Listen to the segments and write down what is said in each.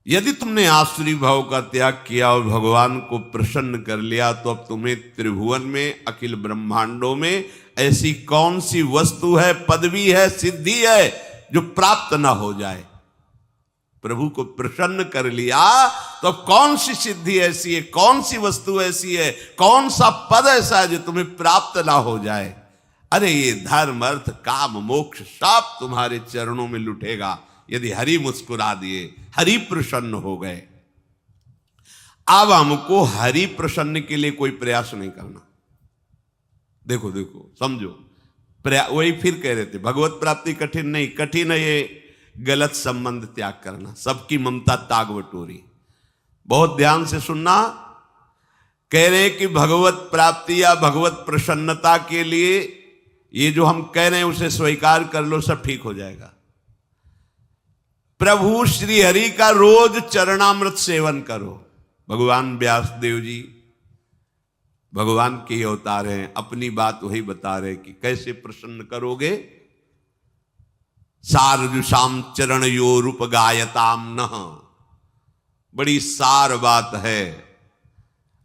यदि तुमने आसुरी भाव का त्याग किया और भगवान को प्रसन्न कर लिया तो अब तुम्हें त्रिभुवन में, अखिल ब्रह्मांडों में ऐसी कौन सी वस्तु है, पदवी है, सिद्धि है जो प्राप्त ना हो जाए। प्रभु को प्रसन्न कर लिया तो अब कौन सी सिद्धि ऐसी है, कौन सी वस्तु ऐसी है, कौन सा पद ऐसा है जो तुम्हें प्राप्त ना हो जाए। अरे ये धर्म अर्थ काम मोक्ष सब तुम्हारे चरणों में लुटेगा यदि हरि मुस्कुरा दिए, हरि प्रसन्न हो गए। अब हमको हरि प्रसन्न के लिए कोई प्रयास नहीं करना। देखो देखो समझो, वही फिर कह रहे थे भगवत प्राप्ति कठिन नहीं, कठिन है ये गलत संबंध त्याग करना, सबकी ममता ताग बटोरी। बहुत ध्यान से सुनना, कह रहे कि भगवत प्राप्ति या भगवत प्रसन्नता के लिए ये जो हम कह रहे हैं उसे स्वीकार कर लो, सब ठीक हो जाएगा। प्रभु श्री हरि का रोज चरणामृत सेवन करो। भगवान व्यासदेव जी भगवान के अवतार हैं, अपनी बात वही बता रहे कि कैसे प्रसन्न करोगे। सारजुषाम चरण यो रूप गायताम न, बड़ी सार बात है।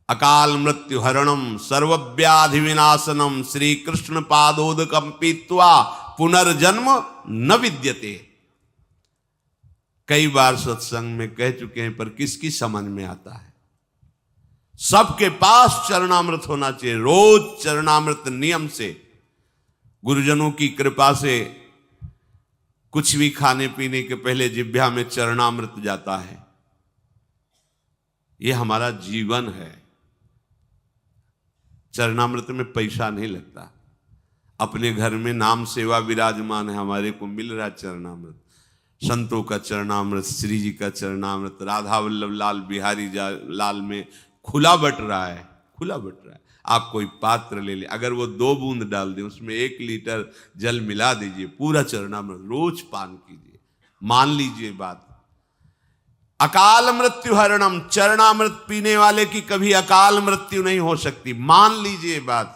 अकाल मृत्यु हरणम सर्वव्याधि विनाशनम श्री कृष्ण पादोदकम पीत्वा पुनर्जन्म न विद्यते। कई बार सत्संग में कह चुके हैं पर किसकी समझ में आता है। सबके पास चरणामृत होना चाहिए, रोज चरणामृत नियम से, गुरुजनों की कृपा से कुछ भी खाने पीने के पहले जिह्वा में चरणामृत जाता है। यह हमारा जीवन है। चरणामृत में पैसा नहीं लगता। अपने घर में नाम सेवा विराजमान है, हमारे को मिल रहा चरणामृत। संतों का चरणामृत, श्री जी का चरणामृत राधा वल्लभ लाल बिहारी लाल में खुला बट रहा है, खुला बट रहा है। आप कोई पात्र ले ले, अगर वो 2 बूंद डाल दें उसमें 1 लीटर जल मिला दीजिए, पूरा चरणामृत रोज पान कीजिए। मान लीजिए बात। अकाल मृत्यु हरणम, चरणामृत पीने वाले की कभी अकाल मृत्यु नहीं हो सकती। मान लीजिए बात।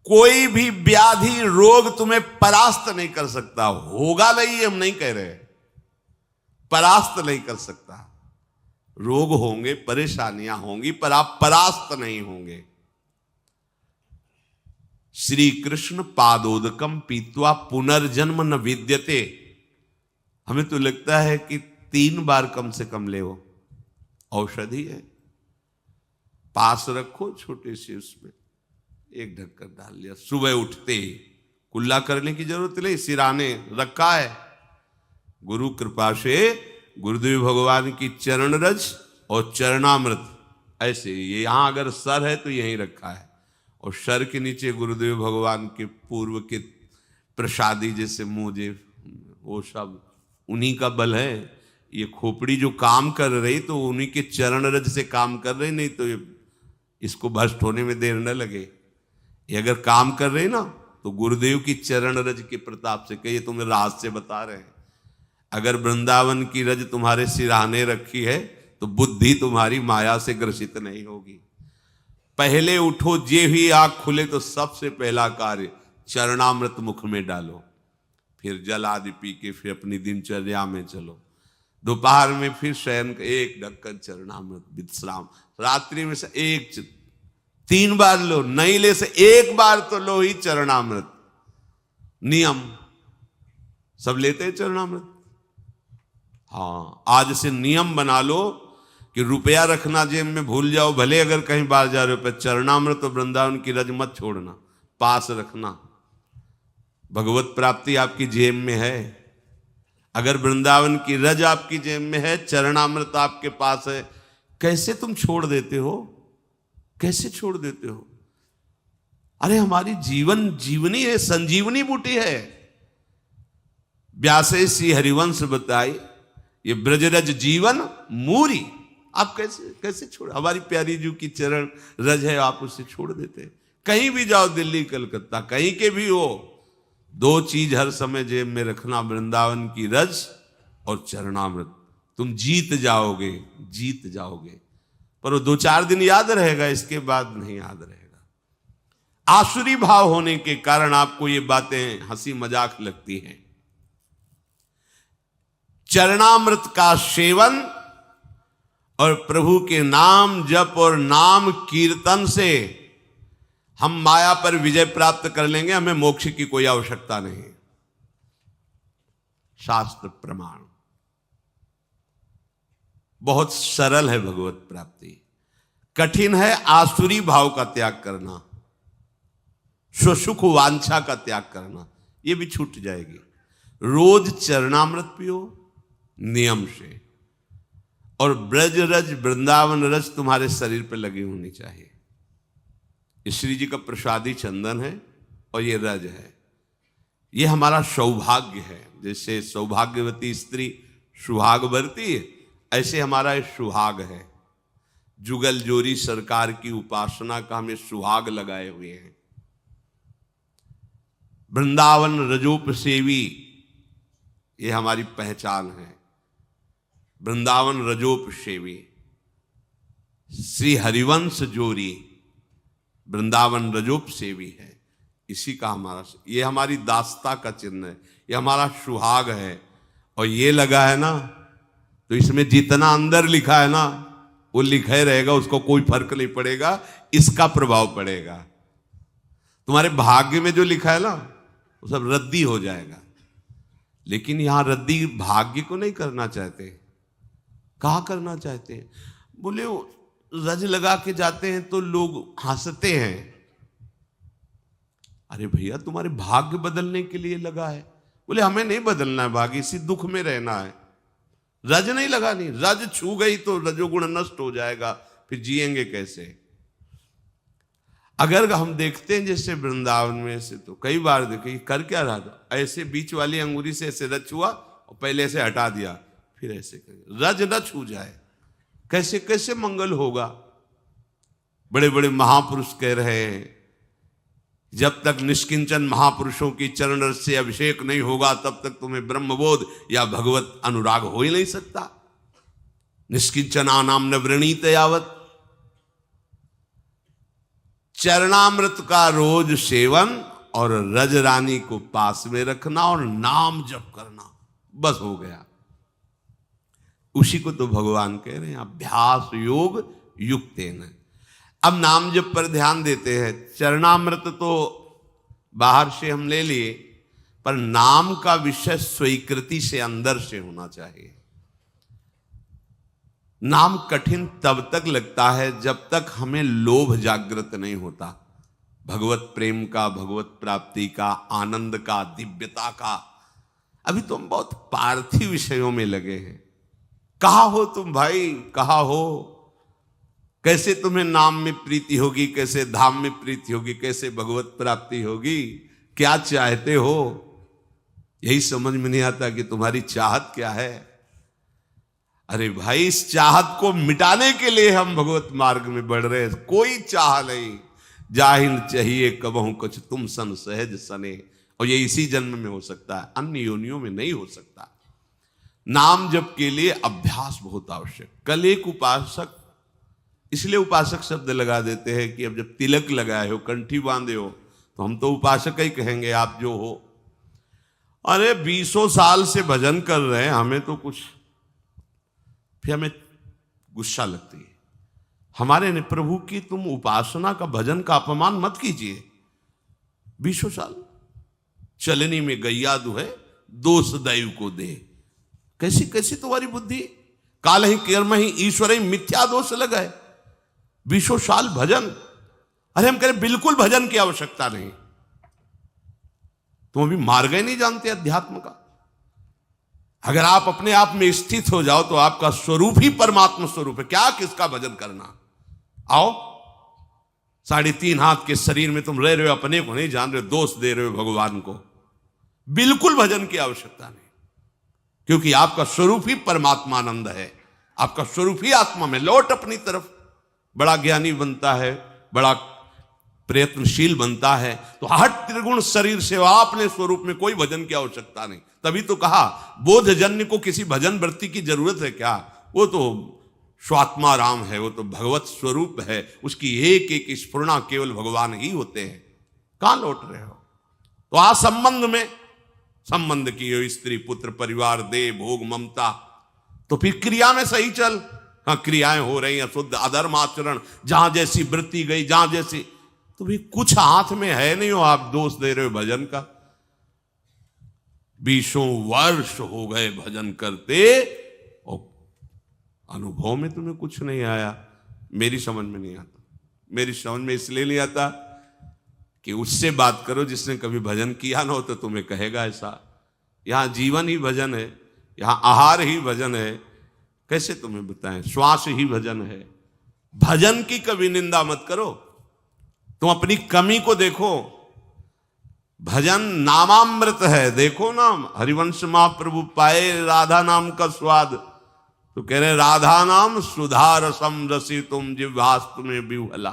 कोई भी व्याधि रोग तुम्हें परास्त नहीं कर सकता। होगा नहीं, हम नहीं कह रहे, परास्त नहीं कर सकता। रोग होंगे, परेशानियां होंगी, पर आप परास्त नहीं होंगे। श्री कृष्ण पादोदकम पीत्वा पुनर्जन्म न विद्यते। हमें तो लगता है कि 3 बार कम से कम ले, वो औषधि है, पास रखो छोटे से, उसमें 1 ढक्कन डाल लिया, सुबह उठते ही कुल्ला करने की जरूरत नहीं, सिराने रखा है। गुरु कृपा से गुरुदेव भगवान की चरण रज और चरणामृत ऐसे, ये यहां अगर सर है तो यहीं रखा है, और सर के नीचे गुरुदेव भगवान के पूर्व के प्रसादी जैसे मुझे, वो सब उन्हीं का बल है। ये खोपड़ी जो काम कर रही तो उन्हीं के चरण रज से काम कर रही, नहीं तो इसको भ्रष्ट होने में देर न लगे। ये अगर काम कर रही ना तो गुरुदेव की चरण रज के प्रताप से, कहिए तुम्हें राज से बता रहे हैं। अगर वृंदावन की रज तुम्हारे सिराने रखी है तो बुद्धि तुम्हारी माया से ग्रसित नहीं होगी। पहले उठो, जे ही आंख खुले तो सबसे पहला कार्य चरणामृत मुख में डालो, फिर जल आदि पी के फिर अपनी दिनचर्या में चलो। दोपहर में फिर शयन का 1 ढक्कन चरणामृत विश्राम। रात्रि में से 3 बार लो, नहीं ले से 1 बार तो लो ही चरणामृत। नियम सब लेते हैं चरणामृत। हाँ, आज से नियम बना लो कि रुपया रखना जेब में भूल जाओ, भले अगर कहीं बाहर जा रहे हो, पर चरणामृत तो वृंदावन की रज मत छोड़ना, पास रखना। भगवत प्राप्ति आपकी जेब में है। अगर वृंदावन की रज आपकी जेब में है, चरणामृत आपके पास है, कैसे तुम छोड़ देते हो? कैसे छोड़ देते हो? अरे हमारी जीवन जीवनी है, संजीवनी बूटी है। व्यासे सी हरिवंश बताई, ये ब्रजरज जीवन मूरी। आप कैसे छोड़, हमारी प्यारी जी की चरण रज है, आप उसे छोड़ देते। कहीं भी जाओ, दिल्ली कलकत्ता कहीं के भी हो, 2 चीज हर समय जेब में रखना, वृंदावन की रज और चरणामृत। तुम जीत जाओगे, जीत जाओगे। पर वो 2-4 दिन याद रहेगा, इसके बाद नहीं याद रहेगा। आसुरी भाव होने के कारण आपको ये बातें हंसी मजाक लगती हैं। चरणामृत का सेवन और प्रभु के नाम जप और नाम कीर्तन से हम माया पर विजय प्राप्त कर लेंगे, हमें मोक्ष की कोई आवश्यकता नहीं। शास्त्र प्रमाण बहुत सरल है भगवत प्राप्ति, कठिन है आसुरी भाव का त्याग करना, स्वसुख वांछा का त्याग करना, ये भी छूट जाएगी। रोज चरणामृत पियो नियम से, और ब्रज रज वृंदावन रज तुम्हारे शरीर पर लगी होनी चाहिए। श्री जी का प्रसादी चंदन है और ये रज है, ये हमारा सौभाग्य है। जैसे सौभाग्यवती स्त्री सुहाग भरती है, ऐसे हमारा ये सुहाग है। जुगल जोरी सरकार की उपासना का हमें सुहाग लगाए हुए हैं। वृंदावन रजोप सेवी ये हमारी पहचान है। वृंदावन रजोप सेवी, श्री हरिवंश जोरी वृंदावन रजोप सेवी है। इसी का हमारा, ये हमारी दास्ता का चिन्ह है, ये हमारा सुहाग है। और ये लगा है ना, तो इसमें जितना अंदर लिखा है ना वो लिखा ही रहेगा, उसको कोई फर्क नहीं पड़ेगा, इसका प्रभाव पड़ेगा। तुम्हारे भाग्य में जो लिखा है ना वो सब रद्दी हो जाएगा। लेकिन यहां रद्दी भाग्य को नहीं करना चाहते। कहा करना चाहते हैं? बोले रज लगा के जाते हैं तो लोग हंसते हैं। अरे भैया तुम्हारे भाग्य बदलने के लिए लगा है। बोले हमें नहीं बदलना है भाग्य, इसी दुख में रहना है। रज नहीं लगानी, रज छू गई तो रजोगुण नष्ट हो जाएगा, फिर जिएंगे कैसे? अगर हम देखते हैं जैसे वृंदावन में से, तो कई बार देखे कर क्या रहा था, ऐसे बीच वाली अंगुली से ऐसे रज छुआ और पहले से हटा दिया, फिर ऐसे कर, रज न छू जाए, कैसे कैसे मंगल होगा? बड़े बड़े महापुरुष कह रहे हैं जब तक निष्किंचन महापुरुषों की चरण रस से अभिषेक नहीं होगा तब तक तुम्हें ब्रह्मबोध या भगवत अनुराग हो ही नहीं सकता। निष्किंचना नाम न वृणीत यावत। चरणामृत का रोज सेवन और रज रानी को पास में रखना और नाम जप करना, बस हो गया। उसी को तो भगवान कह रहे हैं अभ्यास योग युक्तेन। अब नाम जप पर ध्यान देते हैं। चरणामृत तो बाहर से हम ले लिए, पर नाम का विषय स्वीकृति से अंदर से होना चाहिए। नाम कठिन तब तक लगता है जब तक हमें लोभ जागृत नहीं होता, भगवत प्रेम का, भगवत प्राप्ति का, आनंद का, दिव्यता का। अभी तो हम बहुत पार्थिव विषयों में लगे हैं। कहाँ हो तुम भाई, कहाँ हो? कैसे तुम्हें नाम में प्रीति होगी, कैसे धाम में प्रीति होगी, कैसे भगवत प्राप्ति होगी? क्या चाहते हो? यही समझ में नहीं आता कि तुम्हारी चाहत क्या है। अरे भाई, इस चाहत को मिटाने के लिए हम भगवत मार्ग में बढ़ रहे हैं। कोई चाह नहीं, जाहिल चाहिए कबहू कुछ तुम सन सहज सने। और ये इसी जन्म में हो सकता है, अन्य योनियों में नहीं हो सकता। नाम जप के लिए अभ्यास बहुत आवश्यक। कल एक उपासक, इसलिए उपासक शब्द लगा देते हैं कि अब जब तिलक लगाए हो, कंठी बांधे हो, तो हम तो उपासक ही कहेंगे, आप जो हो। अरे 20 साल से भजन कर रहे हैं, हमें तो कुछ, फिर हमें गुस्सा लगती है हमारे ने, प्रभु की तुम उपासना का, भजन का अपमान मत कीजिए। 20 साल चलनी में गैया दुहे, दोष दैव को दे। कैसी कैसी तुम्हारी बुद्धि? काल ही कर्म ही ईश्वर ही मिथ्या दोष लगाए। 20 साल भजन। अरे हम कह रहे बिल्कुल भजन की आवश्यकता नहीं। तुम अभी मार्ग ही नहीं जानते अध्यात्म का। अगर आप अपने आप में स्थित हो जाओ तो आपका स्वरूप ही परमात्मा स्वरूप है। क्या किसका भजन करना? आओ, 3.5 हाथ के शरीर में तुम रह रहे हो, अपने को नहीं जान रहे हो, दोष दे रहे हो भगवान को। बिल्कुल भजन की आवश्यकता नहीं, क्योंकि आपका स्वरूप ही परमात्मानंद है। आपका स्वरूप ही आत्मा में। लौट अपनी तरफ। बड़ा ज्ञानी बनता है, बड़ा प्रयत्नशील बनता है, तो हट त्रिगुण शरीर से अपने स्वरूप में कोई भजन की आवश्यकता नहीं। तभी तो कहा बोधजन्य को किसी भजन वृत्ति की जरूरत है क्या? वो तो स्वात्मा राम है, वो तो भगवत स्वरूप है। उसकी एक एक स्फुरणा केवल भगवान ही होते हैं। कहां लौट रहे हो? तो आ संबंध में संबंध की हो, स्त्री पुत्र परिवार दे भोग ममता, तो फिर क्रिया में सही चल। हाँ, क्रियाएं हो रही हैं शुद्ध, अधर्म आचरण, जहां जैसी वृत्ति गई, जहां जैसी, तो भी कुछ हाथ में है नहीं हो, आप दोष दे रहे हो भजन का। 20 वर्ष हो गए भजन करते और अनुभव में तुम्हें कुछ नहीं आया। मेरी समझ में नहीं आता। मेरी समझ में इसलिए नहीं आता कि उससे बात करो जिसने कभी भजन किया ना हो, तो तुम्हें कहेगा ऐसा। यहां जीवन ही भजन है, यहां आहार ही भजन है, कैसे तुम्हें बताएं, श्वास ही भजन है। भजन की कभी निंदा मत करो, तुम अपनी कमी को देखो। भजन नामामृत है, देखो ना, हरिवंश महाप्रभु पाए राधा नाम का स्वाद, तो कह रहे राधा नाम सुधा रसम रसी तुम जिह्वास्तु में विह्वला।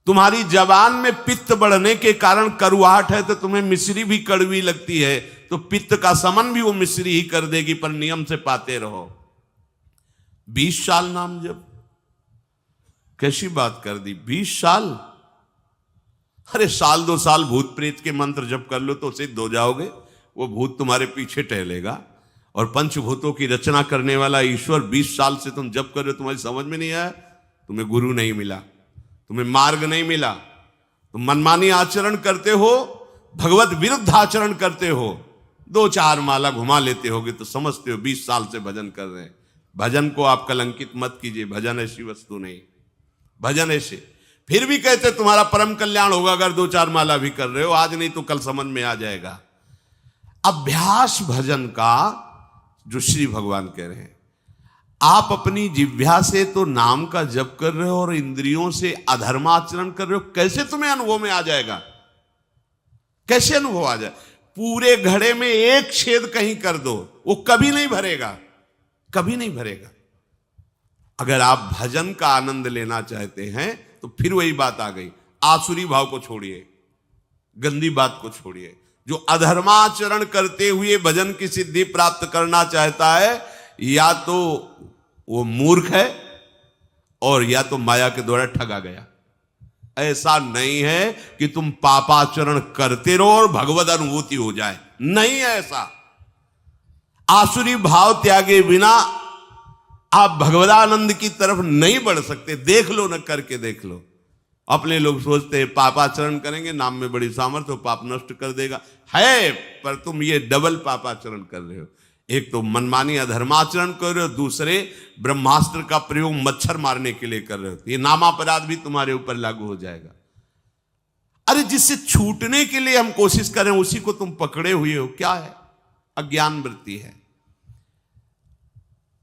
तुम्हारी जबान में पित्त बढ़ने के कारण करुआहट है, तो तुम्हें मिश्री भी कड़वी लगती है, तो पित्त का समन भी वो मिश्री ही कर देगी, पर नियम से पाते रहो। 20 साल नाम जप, कैसी बात कर दी, 20 साल। अरे साल 2 साल भूत प्रेत के मंत्र जप कर लो तो सिद्ध हो जाओगे, वो भूत तुम्हारे पीछे टहलेगा। और पंचभूतों की रचना करने वाला ईश्वर 20 साल से तुम जप कर रहे हो, तुम्हारी समझ में नहीं आया, तुम्हें गुरु नहीं मिला, तुम्हें मार्ग नहीं मिला, तुम मनमानी आचरण करते हो, भगवत विरुद्ध आचरण करते हो, 2-4 माला घुमा लेते होगे तो समझते हो 20 साल से भजन कर रहे हैं। भजन को आप कलंकित मत कीजिए, भजन ऐसी वस्तु नहीं। भजन ऐसे फिर भी कहते तुम्हारा परम कल्याण होगा अगर 2-4 माला भी कर रहे हो, आज नहीं तो कल समझ में आ जाएगा। अभ्यास भजन का जो श्री भगवान कह रहे हैं, आप अपनी जिह्वा से तो नाम का जप कर रहे हो और इंद्रियों से अधर्माचरण कर रहे हो, कैसे तुम्हें अनुभव में आ जाएगा? कैसे अनुभव आ जाए? पूरे घड़े में एक छेद कहीं कर दो, वो कभी नहीं भरेगा, कभी नहीं भरेगा। अगर आप भजन का आनंद लेना चाहते हैं तो फिर वही बात आ गई, आसुरी भाव को छोड़िए, गंदी बात को छोड़िए। जो अधर्माचरण करते हुए भजन की सिद्धि प्राप्त करना चाहता है, या तो वो मूर्ख है और या तो माया के द्वारा ठगा गया। ऐसा नहीं है कि तुम पापाचरण करते रहो और भगवत अनुभूति हो जाए, नहीं है ऐसा। आसुरी भाव त्यागे बिना आप भगवदानंद की तरफ नहीं बढ़ सकते। देख लो न, करके देख लो। अपने लोग सोचते हैं पापाचरण करेंगे, नाम में बड़ी सामर्थ्य हो, पाप नष्ट कर देगा, है, पर तुम ये डबल पापाचरण कर रहे हो। एक तो मनमानी अधर्माचरण कर रहे हो, दूसरे ब्रह्मास्त्र का प्रयोग मच्छर मारने के लिए कर रहे हो। ये नामापराध भी तुम्हारे ऊपर लागू हो जाएगा। अरे जिससे छूटने के लिए हम कोशिश करें उसी को तुम पकड़े हुए हो, क्या है? अज्ञान वृत्ति है।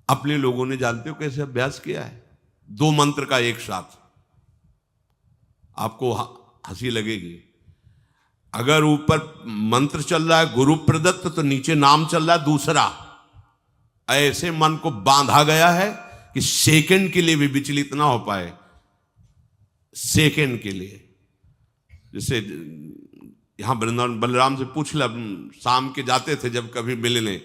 अपने लोगों ने जानते हो कैसे अभ्यास किया है? 2 मंत्र का एक साथ, आपको हंसी लगेगी। अगर ऊपर मंत्र चल रहा है गुरु प्रदत्त, तो नीचे नाम चल रहा है दूसरा। ऐसे मन को बांधा गया है कि सेकंड के लिए भी विचलित ना हो पाए, सेकंड के लिए। जैसे यहां वृंदावन बलराम से पूछ ला, शाम के जाते थे जब कभी मिलने,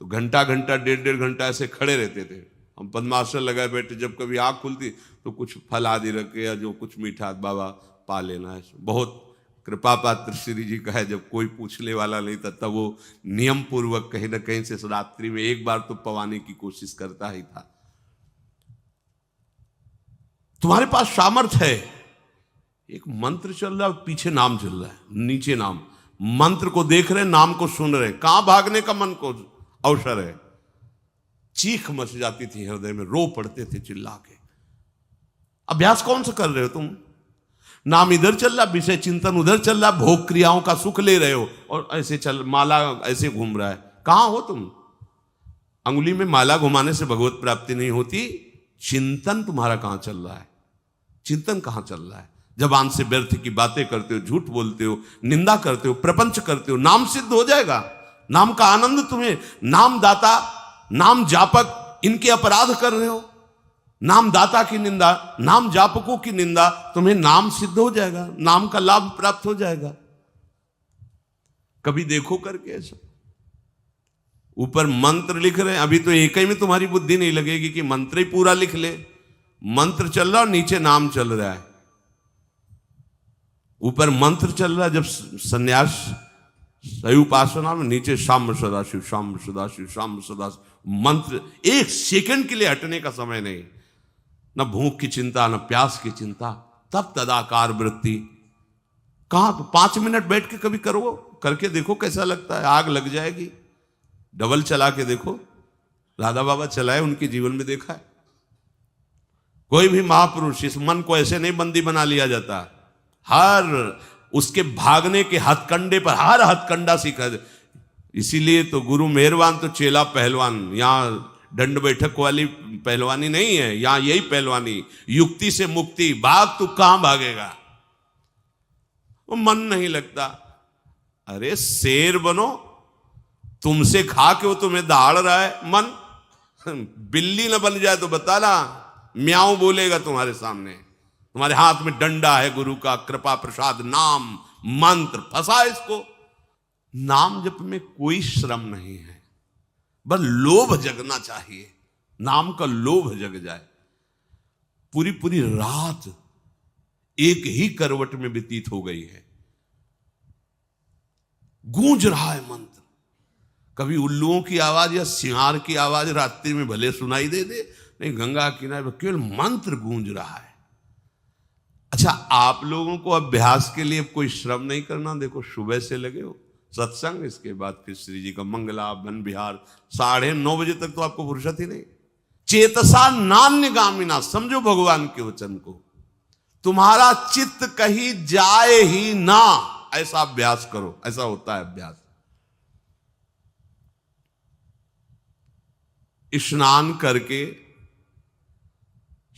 तो घंटा घंटा 1.5 घंटा ऐसे खड़े रहते थे। हम पद्मासन लगाए बैठे, जब कभी आँख खुलती तो कुछ फल आदि रखे या जो कुछ मीठा, बाबा पा लेना है। बहुत कृपा पात्र श्री जी का है, जब कोई पूछने वाला नहीं था तब वो नियम पूर्वक कहीं ना कहीं से रात्रि में एक बार तो पवाने की कोशिश करता ही था। तुम्हारे पास सामर्थ्य है, एक मंत्र चल रहा है, पीछे नाम चल रहा है, नीचे नाम, मंत्र को देख रहे, नाम को सुन रहे, कहां भागने का मन को अवसर है। चीख मच जाती थी हृदय में, रो पड़ते थे चिल्ला के। अभ्यास कौन सा कर रहे हो तुम? नाम इधर चल रहा, विषय चिंतन उधर चल रहा, भोग क्रियाओं का सुख ले रहे हो, और ऐसे चल माला ऐसे घूम रहा है। कहां हो तुम? अंगुली में माला घुमाने से भगवत प्राप्ति नहीं होती। चिंतन तुम्हारा कहां चल रहा है? चिंतन कहां चल रहा है? जबान से व्यर्थ की बातें करते हो, झूठ बोलते हो, निंदा करते हो, प्रपंच करते हो, नाम सिद्ध हो जाएगा। नाम का आनंद तुम्हें, नाम दाता, नाम जापक, इनके अपराध कर रहे हो। नाम दाता की निंदा, नाम जापकों की निंदा, तुम्हें नाम सिद्ध हो जाएगा, नाम का लाभ प्राप्त हो जाएगा। कभी देखो करके ऐसा। ऊपर मंत्र लिख रहे हैं, अभी तो एक ही में तुम्हारी बुद्धि नहीं लगेगी कि मंत्र ही पूरा लिख ले। मंत्र चल रहा और नीचे नाम चल रहा है। ऊपर मंत्र चल रहा है, जब सन्यास सही उपासना में नीचे शाम सदाशिव, शाम सदाशिव, शाम सदाशिव मंत्र, एक सेकंड के लिए हटने का समय नहीं, न भूख की चिंता, न प्यास की चिंता, तब तदाकार वृत्ति। कहां तो 5 मिनट बैठ के कभी करो, करके देखो कैसा लगता है, आग लग जाएगी। डबल चला के देखो, राधा बाबा चलाए, उनके जीवन में देखा है। कोई भी महापुरुष, इस मन को ऐसे नहीं बंदी बना लिया जाता, हर उसके भागने के हथकंडे पर हर हथकंडा सीखा। इसीलिए तो गुरु मेहरबान तो चेला पहलवान। यहां दंड बैठक वाली पहलवानी नहीं है, यहां यही पहलवानी, युक्ति से मुक्ति। भाग तू कहां भागेगा, वो मन नहीं लगता। अरे शेर बनो, तुमसे खा के वो तुम्हें दहाड़ रहा है, मन बिल्ली ना बन जाए तो बताना, म्याऊं बोलेगा तुम्हारे सामने। तुम्हारे हाथ में डंडा है गुरु का, कृपा प्रसाद नाम मंत्र, फंसा इसको। नाम जप में कोई श्रम नहीं है, बस लोभ जगना चाहिए, नाम का लोभ जग जाए। पूरी पूरी रात एक ही करवट में व्यतीत हो गई है, गूंज रहा है मंत्र। कभी उल्लुओं की आवाज या सिंहार की आवाज रात्रि में भले सुनाई दे, नहीं, गंगा किनारे केवल मंत्र गूंज रहा है। अच्छा, आप लोगों को अभ्यास के लिए कोई श्रम नहीं करना। देखो सुबह से लगे हो सत्संग, इसके बाद फिर श्री जी का मंगला वन विहार, 9:30 बजे तक तो आपको फुर्सत ही नहीं। चेतसा नान्यगामिना, समझो भगवान के वचन को, तुम्हारा चित्त कहीं जाए ही ना, ऐसा अभ्यास करो। ऐसा होता है अभ्यास। स्नान करके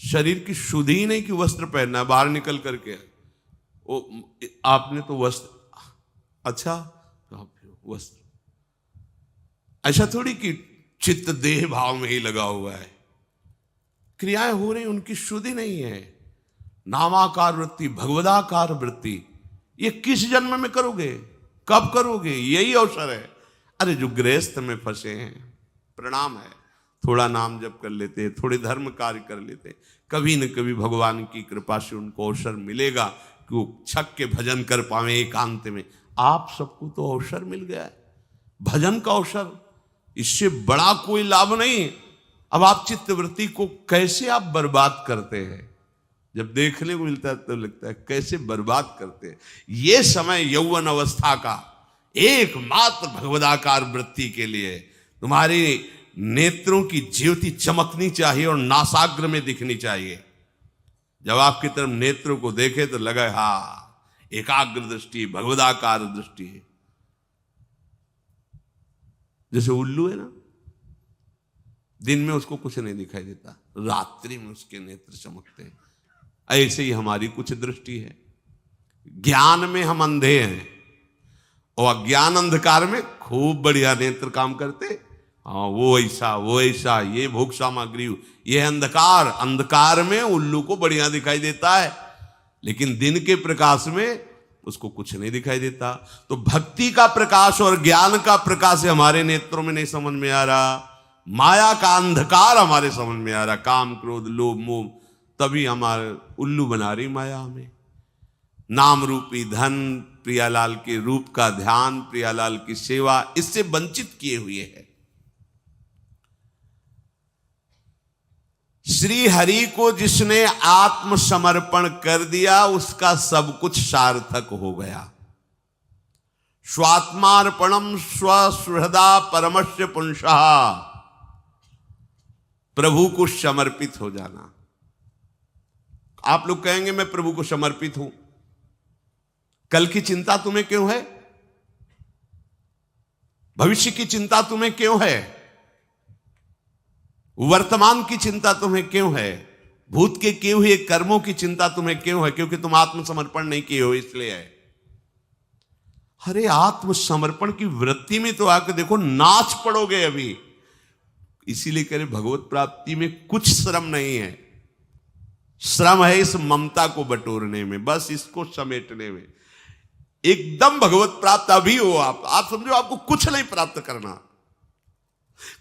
शरीर की शुद्धि ही नहीं कि वस्त्र पहनना है, बाहर निकल करके वो आपने तो वस्त्र, अच्छा वस्त्र, ऐसा थोड़ी कि चित्त देह भाव में ही लगा हुआ है, क्रियाएं हो रही, उनकी शुद्धि नहीं है। नामाकार वृत्ति, भगवदाकार वृत्ति, ये किस जन्म में करोगे, कब करोगे, यही अवसर है। अरे जो गृहस्थ में फंसे हैं, प्रणाम है, थोड़ा नाम जप कर लेते, थोड़े धर्म कार्य कर लेते, कभी न कभी भगवान की कृपा से उनको अवसर मिलेगा कि वो छक के भजन कर पावे एकांत में। आप सबको तो अवसर मिल गया है, भजन का अवसर, इससे बड़ा कोई लाभ नहीं। अब आप चित्तवृत्ति को कैसे आप बर्बाद करते हैं, जब देखने को मिलता है तो लगता है कैसे बर्बाद करते हैं। ये समय यौवन अवस्था का एकमात्र भगवदाकार वृत्ति के लिए तुम्हारी नेत्रों की ज्योति चमकनी चाहिए और नासाग्र में दिखनी चाहिए। जब आपकी तरफ नेत्रों को देखे तो लगे हाँ एकाग्र दृष्टि, भगवदाकार दृष्टि है। जैसे उल्लू है ना, दिन में उसको कुछ नहीं दिखाई देता, रात्रि में उसके नेत्र चमकते हैं। ऐसे ही हमारी कुछ दृष्टि है। ज्ञान में हम अंधे हैं और अज्ञान अंधकार में खूब बढ़िया नेत्र काम करते। हाँ वो ऐसा, ये भोग सामग्री, ये अंधकार, अंधकार में उल्लू को बढ़िया दिखाई देता है, लेकिन दिन के प्रकाश में उसको कुछ नहीं दिखाई देता। तो भक्ति का प्रकाश और ज्ञान का प्रकाश हमारे नेत्रों में नहीं समझ में आ रहा, माया का अंधकार हमारे समझ में आ रहा, काम क्रोध लोभ मोह, तभी हमारे उल्लू बना रही माया हमें। नाम रूपी धन, प्रियालाल के रूप का ध्यान, प्रियालाल की सेवा, इससे वंचित किए हुए है। श्री हरि को जिसने आत्मसमर्पण कर दिया, उसका सब कुछ सार्थक हो गया। स्वात्मार्पणम स्वसुहृदा परमस्य पुंसः, प्रभु को समर्पित हो जाना। आप लोग कहेंगे मैं प्रभु को समर्पित हूं, कल की चिंता तुम्हें क्यों है, भविष्य की चिंता तुम्हें क्यों है, वर्तमान की चिंता तुम्हें क्यों है, भूत के किए हुए कर्मों की चिंता तुम्हें क्यों है? क्योंकि तुम आत्मसमर्पण नहीं किए हो, इसलिए है। अरे आत्मसमर्पण की वृत्ति में तो आकर देखो, नाच पड़ोगे अभी। इसीलिए कह रहे भगवत प्राप्ति में कुछ श्रम नहीं है, श्रम है इस ममता को बटोरने में, बस इसको समेटने में। एकदम भगवत प्राप्त अभी हो आप समझो आपको कुछ नहीं प्राप्त करना,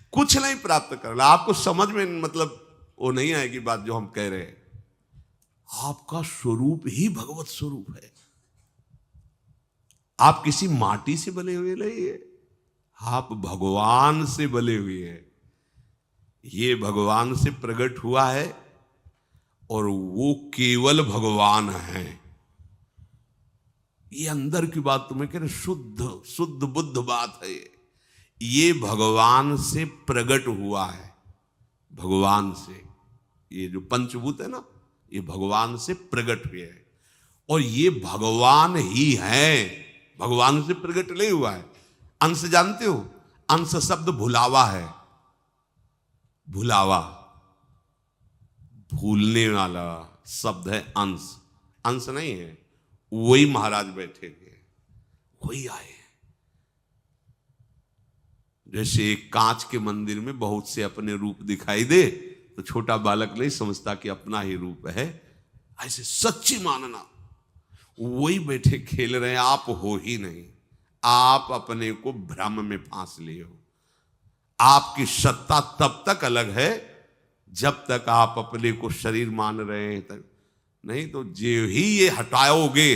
कुछ नहीं प्राप्त करना। आपको समझ में मतलब वो नहीं आएगी बात जो हम कह रहे हैं। आपका स्वरूप ही भगवत स्वरूप है। आप किसी माटी से बने हुए नहीं है, आप भगवान से बने हुए हैं। ये भगवान से प्रकट हुआ है और वो केवल भगवान है। ये अंदर की बात तुम्हें कह रहे, शुद्ध शुद्ध बुद्ध बात है। ये भगवान से प्रकट हुआ है, भगवान से। ये जो पंचभूत है ना, ये भगवान से प्रकट हुए हैं और ये भगवान ही है, भगवान से प्रकट नहीं हुआ है। अंश जानते हो, अंश शब्द भुलावा है, भुलावा, भूलने वाला शब्द है अंश। अंश नहीं है, वही महाराज बैठे थे, वही आए। जैसे एक कांच के मंदिर में बहुत से अपने रूप दिखाई दे तो छोटा बालक नहीं समझता कि अपना ही रूप है, ऐसे सच्ची मानना। वही बैठे खेल रहे हैं, आप हो ही नहीं। आप अपने को भ्रम में फांस लिए हो। आपकी सत्ता तब तक अलग है जब तक आप अपने को शरीर मान रहे हैं तक, नहीं तो जो ही ये हटाओगे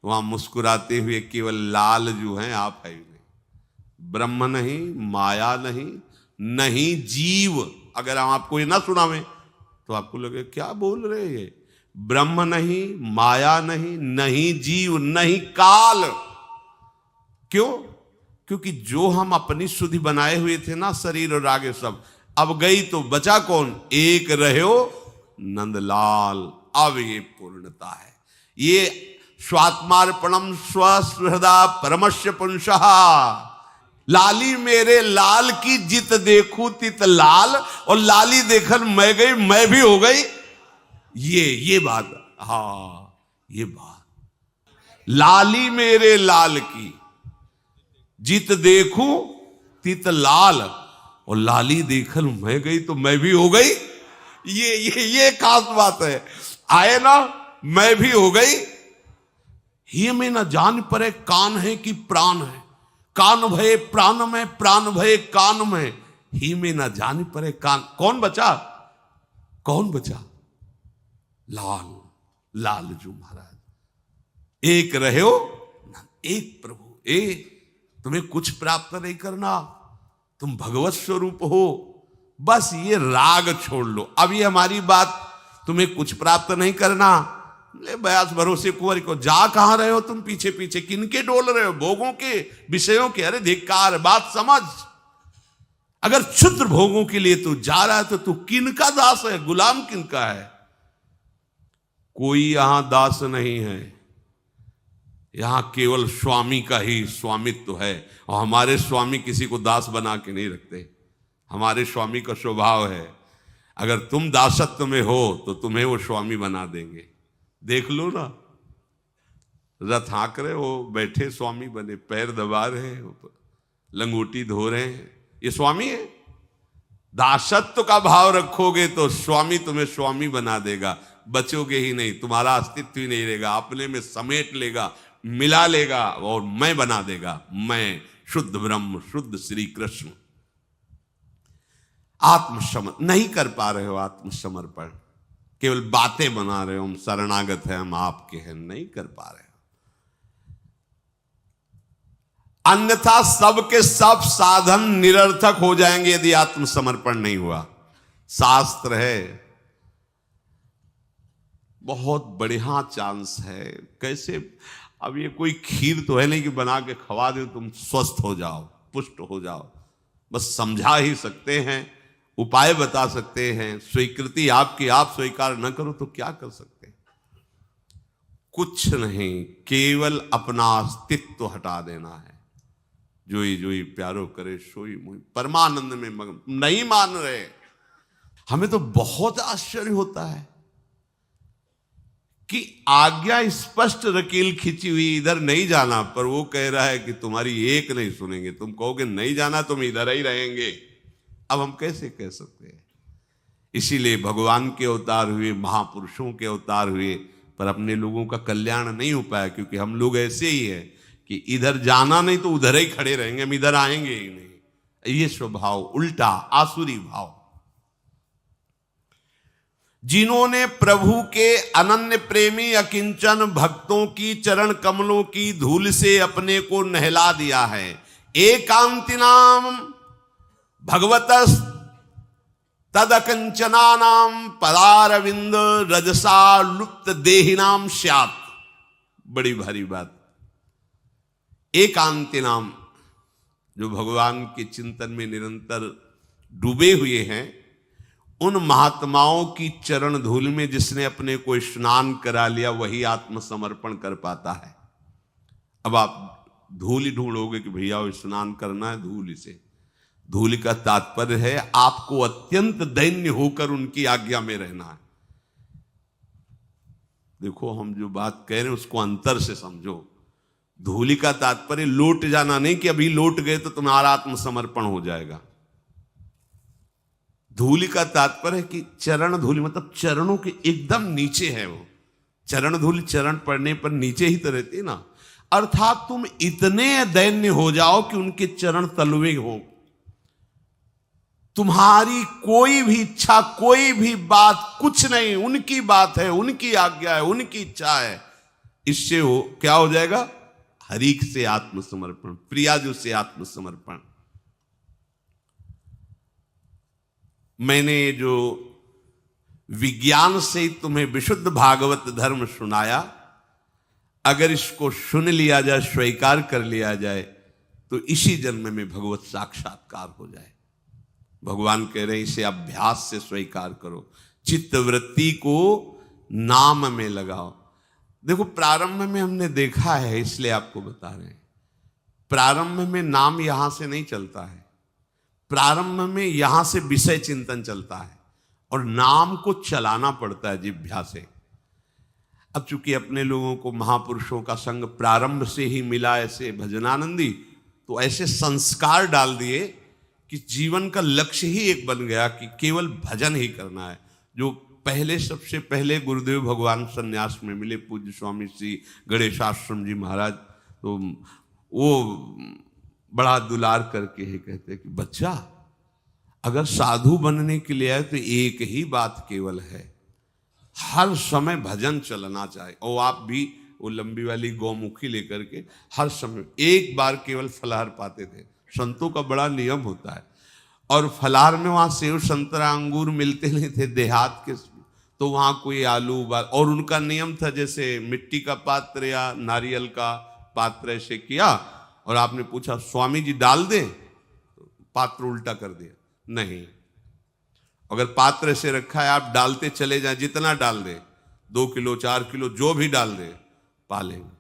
वहां मुस्कुराते हुए केवल लाल जो हैं आप है ही नहीं। ब्रह्म नहीं, माया नहीं, नहीं जीव। अगर हम आपको ये ना सुनावें तो आपको लगे क्या बोल रहे हैं। ब्रह्म नहीं, माया नहीं, नहीं जीव, नहीं काल। क्यों? क्योंकि जो हम अपनी सुधि बनाए हुए थे ना, शरीर और आगे सब, अब गई तो बचा कौन? एक रहो नंदलाल। अब ये पूर्णता है। ये स्वात्मार्पणम स्वहृदा परमस्य पुंसः। लाली मेरे लाल की जित देखूं तित लाल, और लाली देखन मैं गई मैं भी हो गई। ये बात, हाँ ये बात, लाली मेरे लाल की जित देखूं तित लाल, और लाली देखल मैं गई तो मैं भी हो गई। ये खास बात है। आए ना, मैं भी हो गई। ही में न जान परे कान है कि प्राण है, कान भये प्राण में, प्राण भये कान में, ही में न जान परे कान। कौन बचा? कौन बचा? लाल, लालजू महाराज। एक रहो, एक प्रभु। तुम्हें कुछ प्राप्त नहीं करना, तुम भगवत स्वरूप हो। बस ये राग छोड़ लो। अब ये हमारी बात, तुम्हें कुछ प्राप्त नहीं करना, ले बयास भरोसे कुंवर को। जा कहां रहे हो तुम? पीछे पीछे किनके डोल रहे हो? भोगों के, विषयों के। अरे धिक्कार, बात समझ। अगर क्षुद्र भोगों के लिए तू जा रहा है तो तू किनका दास है, गुलाम किनका है? कोई यहां दास नहीं है, यहां केवल स्वामी का ही स्वामित्व है। और हमारे स्वामी किसी को दास बना के नहीं रखते। हमारे स्वामी का स्वभाव है, अगर तुम दासत्व में हो तो तुम्हें वो स्वामी बना देंगे। देख लो ना, रथ हाँक रहे हो, बैठे स्वामी बने, पैर दबा रहे हैं, लंगोटी धो रहे हैं, ये स्वामी है। दासत्व का भाव रखोगे तो स्वामी तुम्हें स्वामी बना देगा। बचोगे ही नहीं, तुम्हारा अस्तित्व ही नहीं रहेगा, अपने में समेट लेगा, मिला लेगा और मैं बना देगा। मैं शुद्ध ब्रह्म, शुद्ध श्री कृष्ण। आत्मसमर्पण नहीं कर पा रहे हो, आत्मसमर्पण केवल बातें बना रहे हो, हम शरणागत हैं, हम आपके हैं, नहीं कर पा रहे हो। अन्यथा सबके सब साधन निरर्थक हो जाएंगे यदि आत्मसमर्पण नहीं हुआ। शास्त्र है, बहुत बढ़िया चांस है। कैसे? अब ये कोई खीर तो है नहीं कि बना के खवा दे तुम स्वस्थ हो जाओ, पुष्ट हो जाओ। बस समझा ही सकते हैं, उपाय बता सकते हैं। स्वीकृति आपकी, आप स्वीकार न करो तो क्या कर सकते हैं? कुछ नहीं, केवल अपना अस्तित्व हटा देना है। जोई जोई प्यारो करे सोई मोई, परमानंद में मगन। नहीं मान रहे। हमें तो बहुत आश्चर्य होता है कि आज्ञा स्पष्ट रकील खिंची हुई, इधर नहीं जाना, पर वो कह रहा है कि तुम्हारी एक नहीं सुनेंगे। तुम कहोगे नहीं जाना, तुम इधर ही रहेंगे। अब हम कैसे कह सकते हैं? इसीलिए भगवान के अवतार हुए, महापुरुषों के अवतार हुए, पर अपने लोगों का कल्याण नहीं हो पाया। क्योंकि हम लोग ऐसे ही हैं कि इधर जाना नहीं तो उधर ही खड़े रहेंगे, हम इधर आएंगे ही नहीं। ये स्वभाव उल्टा, आसुरी भाव। जिन्होंने प्रभु के अनन्य प्रेमी अकिंचन भक्तों की चरण कमलों की धूल से अपने को नहला दिया है। एकांतिनाम भगवतस तदकंचनानाम पदारविंद रजसा लुप्त देहिनाम स्यात्। बड़ी भारी बात। एकांतिनाम, जो भगवान के चिंतन में निरंतर डूबे हुए हैं, उन महात्माओं की चरण धूल में जिसने अपने को स्नान करा लिया वही आत्मसमर्पण कर पाता है। अब आप धूल ही ढूंढोगे कि भैया वो स्नान करना है धूल से। धूल का तात्पर्य है आपको अत्यंत दैन्य होकर उनकी आज्ञा में रहना है। देखो हम जो बात कह रहे हैं उसको अंतर से समझो। धूलि का तात्पर्य लौट जाना नहीं कि अभी लौट गए तो तुम्हारा आत्मसमर्पण हो जाएगा। धूलि का तात्पर्य है कि चरण धूलि मतलब चरणों के एकदम नीचे है वो। चरण धूलि चरण पड़ने पर नीचे ही तो रहती है ना। अर्थात तुम इतने दैन्य हो जाओ कि उनके चरण तलवे हो। तुम्हारी कोई भी इच्छा, कोई भी बात कुछ नहीं, उनकी बात है, उनकी आज्ञा है, उनकी इच्छा है। इससे हो क्या हो जाएगा? हरि से आत्मसमर्पण, प्रियाजू से आत्मसमर्पण। मैंने जो विज्ञान से तुम्हें विशुद्ध भागवत धर्म सुनाया, अगर इसको सुन लिया जाए, स्वीकार कर लिया जाए, तो इसी जन्म में भगवत साक्षात्कार हो जाए। भगवान कह रहे हैं इसे अभ्यास से स्वीकार करो, चित्तवृत्ति को नाम में लगाओ। देखो प्रारंभ में हमने देखा है, इसलिए आपको बता रहे हैं, प्रारंभ में नाम यहां से नहीं चलता है। प्रारंभ में यहां से विषय चिंतन चलता है और नाम को चलाना पड़ता है जिह्वा से। अब चूंकि अपने लोगों को महापुरुषों का संग प्रारंभ से ही मिला, ऐसे भजनानंदी, तो ऐसे संस्कार डाल दिए कि जीवन का लक्ष्य ही एक बन गया कि केवल भजन ही करना है। जो पहले, सबसे पहले गुरुदेव भगवान संन्यास में मिले, पूज्य स्वामी श्री गणेशाश्रम जी महाराज, तो वो बड़ा दुलार करके ही कहते कि बच्चा अगर साधु बनने के लिए आए तो एक ही बात केवल है, हर समय भजन चलना चाहिए। और आप भी वो लंबी वाली गौमुखी लेकर के हर समय एक बार केवल फलाहार पाते थे। संतों का बड़ा नियम होता है, और फलाहार में वहाँ सेव संतरा अंगूर मिलते नहीं थे देहात के, तो वहाँ कोई आलू उबाल, और उनका नियम था जैसे मिट्टी का पात्र या नारियल का पात्र ऐसे किया, और आपने पूछा स्वामी जी डाल दें, पात्र उल्टा कर दिया, नहीं, अगर पात्र ऐसे रखा है आप डालते चले जाएं, जितना डाल दें, 2 किलो 4 किलो जो भी डाल दें पा लेंगे।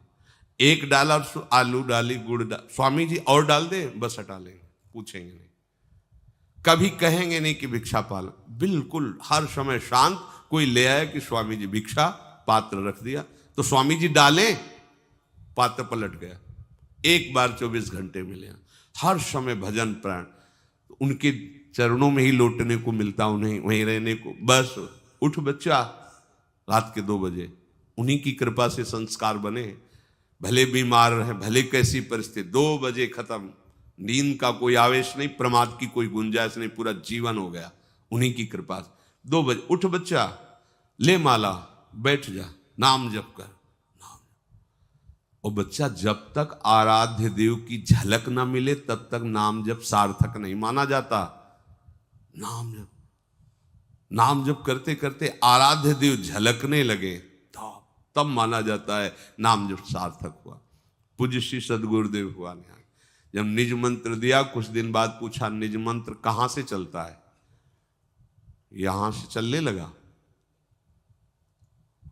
एक डाला आलू डाली, गुड़ स्वामी जी और डाल दे, बस हटा लेंगे, पूछेंगे नहीं, कभी कहेंगे नहीं कि भिक्षा पाल, बिल्कुल हर समय शांत। कोई ले आया कि स्वामी जी भिक्षा, पात्र रख दिया, तो स्वामी जी डालें, पात्र पलट गया। एक बार 24 घंटे मिले, हर समय भजन प्राण, उनके चरणों में ही लौटने को मिलता, उन्हें वहीं रहने को। बस उठ बच्चा, रात के 2 बजे, उन्हीं की कृपा से संस्कार बने, भले बीमार रहे, भले कैसी परिस्थिति, 2 बजे खत्म, नींद का कोई आवेश नहीं, प्रमाद की कोई गुंजाइश नहीं, पूरा जीवन हो गया उन्हीं की कृपा से। 2 बजे उठ बच्चा, ले माला, बैठ जा, नाम जप कर, नाम। और बच्चा जब तक आराध्य देव की झलक ना मिले तब तक नाम जप सार्थक नहीं माना जाता। नाम जप करते करते आराध्य देव झलकने लगे तब माना जाता है नाम जब सार्थक हुआ। पूज्य श्री सदगुरुदेव हुआ ने जब निज मंत्र दिया, कुछ दिन बाद पूछा निज मंत्र कहां से चलता है? यहां से चलने लगा।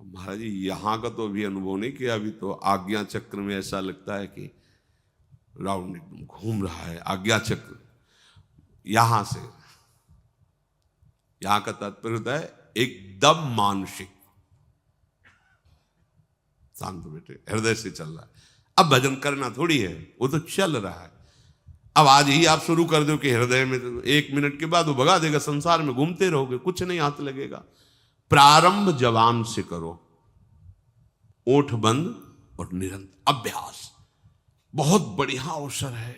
महाराज जी यहां का तो अभी अनुभव नहीं किया, अभी तो आज्ञा चक्र में ऐसा लगता है कि राउंड एकदम घूम रहा है आज्ञा चक्र। यहां से, यहां का तात्पर्य होता है एकदम मानसिक, शांत बेटे, हृदय से चल रहा है। अब भजन करना थोड़ी है, वो तो चल रहा है। अब आज ही आप शुरू कर दो कि हृदय में, तो 1 मिनट के बाद वो भगा देगा, संसार में घूमते रहोगे, कुछ नहीं हाथ लगेगा। प्रारंभ जवान से करो, ओठ बंद और निरंतर अभ्यास। बहुत बढ़िया अवसर है।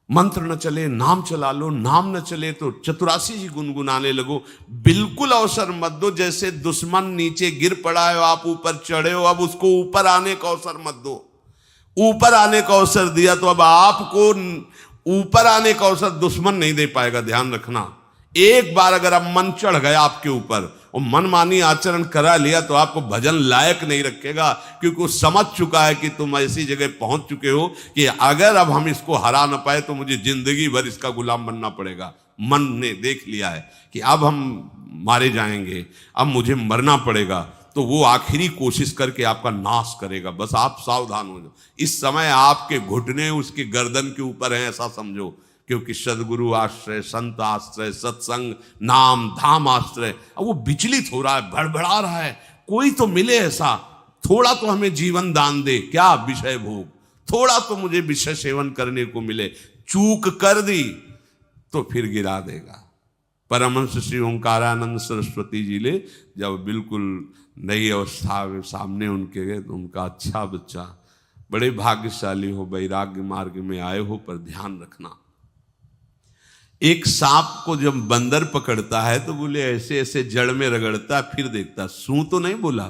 मंत्र न चले नाम चला लो, नाम न चले तो चतुरासी जी गुनगुनाने लगो। बिल्कुल अवसर मत दो, जैसे दुश्मन नीचे गिर पड़ा है आप ऊपर चढ़े हो, अब उसको ऊपर आने का अवसर मत दो। ऊपर आने का अवसर दिया तो अब आपको ऊपर आने का अवसर दुश्मन नहीं दे पाएगा। ध्यान रखना, एक बार अगर अब मन चढ़ गया आपके ऊपर और मनमानी आचरण करा लिया तो आपको भजन लायक नहीं रखेगा, क्योंकि वो समझ चुका है कि तुम ऐसी जगह पहुंच चुके हो कि अगर अब हम इसको हरा ना पाए तो मुझे जिंदगी भर इसका गुलाम बनना पड़ेगा। मन ने देख लिया है कि अब हम मारे जाएंगे, अब मुझे मरना पड़ेगा, तो वो आखिरी कोशिश करके आपका नाश करेगा। बस आप सावधान हो जाओ। इस समय आपके घुटने उसके गर्दन के ऊपर हैं, ऐसा समझो, क्योंकि सदगुरु आश्रय, संत आश्रय, सत्संग, नाम धाम आश्रय, अब वो विचलित हो रहा है, भड़बड़ा रहा है। कोई तो मिले ऐसा, थोड़ा तो हमें जीवन दान दे, क्या विषय भोग, थोड़ा तो मुझे विषय सेवन करने को मिले। चूक कर दी तो फिर गिरा देगा। परमहंस श्री ओंकारानंद सरस्वती जी ले जब बिल्कुल नई अवस्था में सामने उनके गए तो उनका, अच्छा बच्चा, बड़े भाग्यशाली हो, वैराग्य मार्ग में आए हो, पर ध्यान रखना, एक सांप को जब बंदर पकड़ता है तो बोले ऐसे ऐसे जड़ में रगड़ता है, फिर देखता, सू तो नहीं बोला,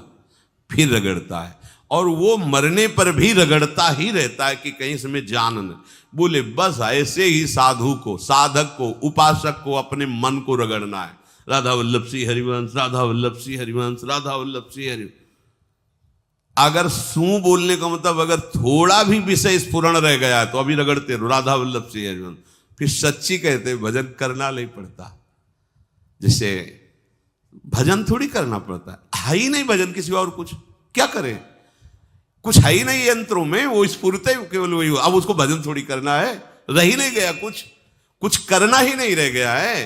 फिर रगड़ता है, और वो मरने पर भी रगड़ता ही रहता है कि कहीं इसमें जान न। बोले बस ऐसे ही साधु को, साधक को, उपासक को अपने मन को रगड़ना है। राधा वल्लभ सिंह हरिवंश, राधा वल्लभ सिंह हरिवंश, राधा वल्लभ सिंह हरिवंश। अगर सू बोलने का मतलब अगर थोड़ा भी विषय स्फुरण रह गया है तो अभी रगड़ते रहो, राधा वल्लभ सिंह हरिवंश। फिर सच्ची कहते भजन करना नहीं पड़ता। जैसे भजन थोड़ी करना पड़ता है ही नहीं भजन, किसी और कुछ क्या करें, कुछ है ही नहीं यंत्रों में, वो स्फुरते केवल वही। अब उसको भजन थोड़ी करना है, रह ही नहीं गया, कुछ करना ही नहीं रह गया है।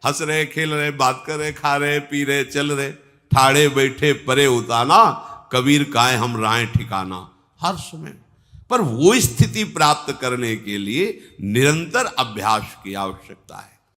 हंस रहे, खेल रहे, बात कर रहे, खा रहे, पी रहे, चल रहे, ठाड़े बैठे परे उताना, कबीर काहे हम राय ठिकाना, हर समय। पर वो स्थिति प्राप्त करने के लिए निरंतर अभ्यास की आवश्यकता है।